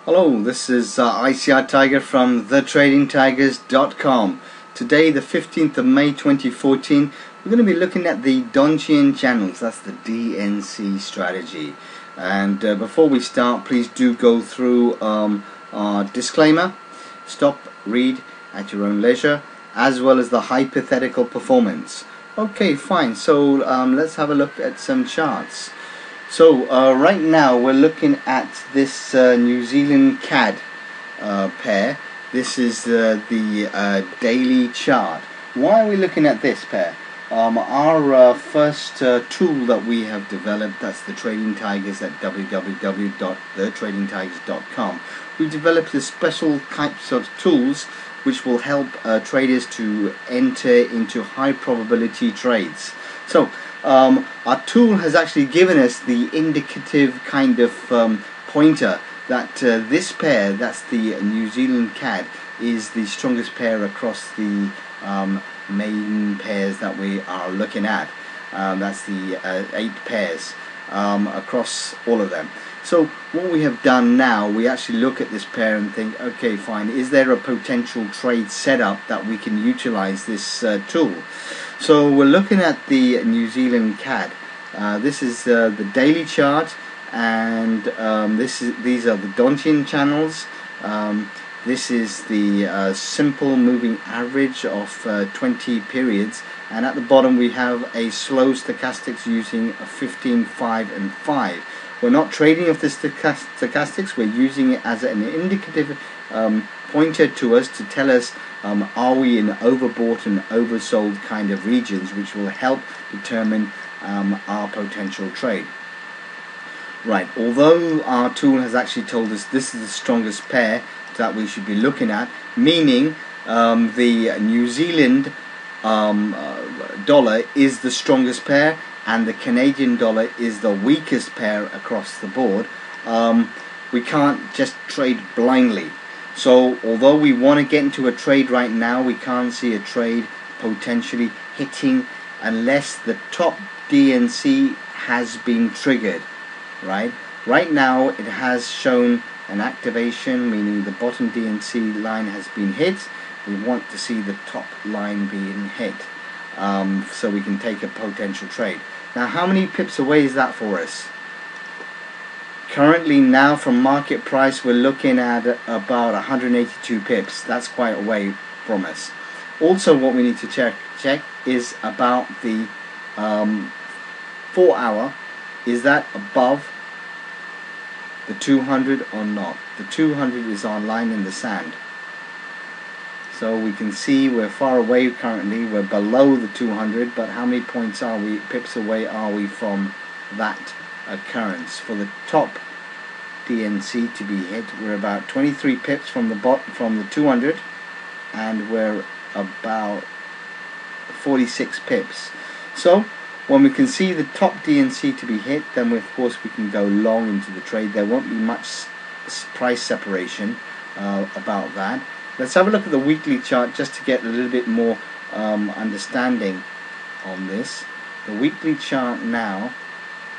Hello, this is ICR Tiger from thetradingtigers.com. Today, the 15th of May 2014, we're going to be looking at the Donchian Channels, that's the DNC strategy. And before we start, please do go through our disclaimer, stop, read at your own leisure, as well as the hypothetical performance. Okay, fine, so let's have a look at some charts. So right now we're looking at this New Zealand CAD pair. This is the daily chart. Why are we looking at this pair? Our first tool that we have developed, that's the Trading Tigers at www.thetradingtigers.com. We've developed a special types of tools which will help traders to enter into high probability trades. So our tool has actually given us the indicative kind of pointer that this pair, that's the New Zealand CAD, is the strongest pair across the main pairs that we are looking at. That's the 8 pairs across all of them. So what we have done now, we actually look at this pair and think, okay, fine, is there a potential trade setup that we can utilize this tool? So we're looking at the New Zealand CAD. This is the daily chart, and these are the Donchian Channels. This is the simple moving average of 20 periods, and at the bottom we have a slow stochastics using a 15, 5 and 5. We're not trading off the stochastics, we're using it as an indicative pointer to us to tell us are we in overbought and oversold kind of regions, which will help determine our potential trade. Right, although our tool has actually told us this is the strongest pair that we should be looking at, meaning the New Zealand dollar is the strongest pair and the Canadian dollar is the weakest pair across the board, we can't just trade blindly. So although we want to get into a trade right now, we can't see a trade potentially hitting unless the top DNC has been triggered. Right now it has shown an activation, meaning the bottom DNC line has been hit. We want to see the top line being hit so we can take a potential trade. Now, how many pips away is that for us? Currently now from market price we're looking at about 182 pips. That's quite away from us. Also what we need to check is about the 4 hour. Is that above the 200 or not? The 200 is our line in the sand. So we can see we're far away currently. We're below the 200, but how many pips away are we from that occurrence? For the top DNC to be hit, we're about 23 pips from the 200, and we're about 46 pips. So when we can see the top DNC to be hit, then of course we can go long into the trade. There won't be much price separation about that. Let's have a look at the weekly chart just to get a little bit more understanding on this. The weekly chart now,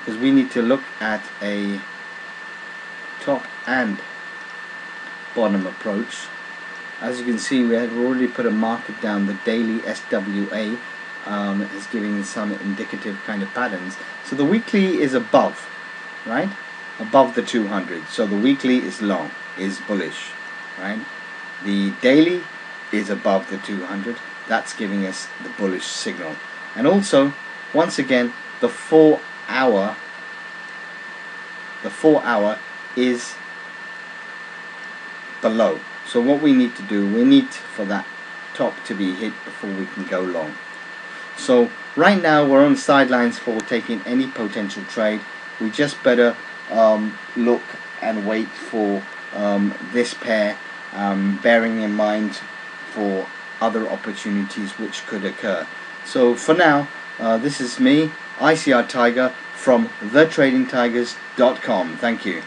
because we need to look at a top and bottom approach. As you can see, we have already put a market down. The daily SWA is giving some indicative kind of patterns. So the weekly is above, right? Above the 200. So the weekly is long, is bullish, right? The daily is above the 200. That's giving us the bullish signal. And also, once again, the 4 hour is below. So what we need to do, we need for that top to be hit before we can go long. So right now we're on the sidelines for taking any potential trade. We just better look and wait for this pair, bearing in mind for other opportunities which could occur. So for now, this is me, ICR Tiger from thetradingtigers.com. Thank you.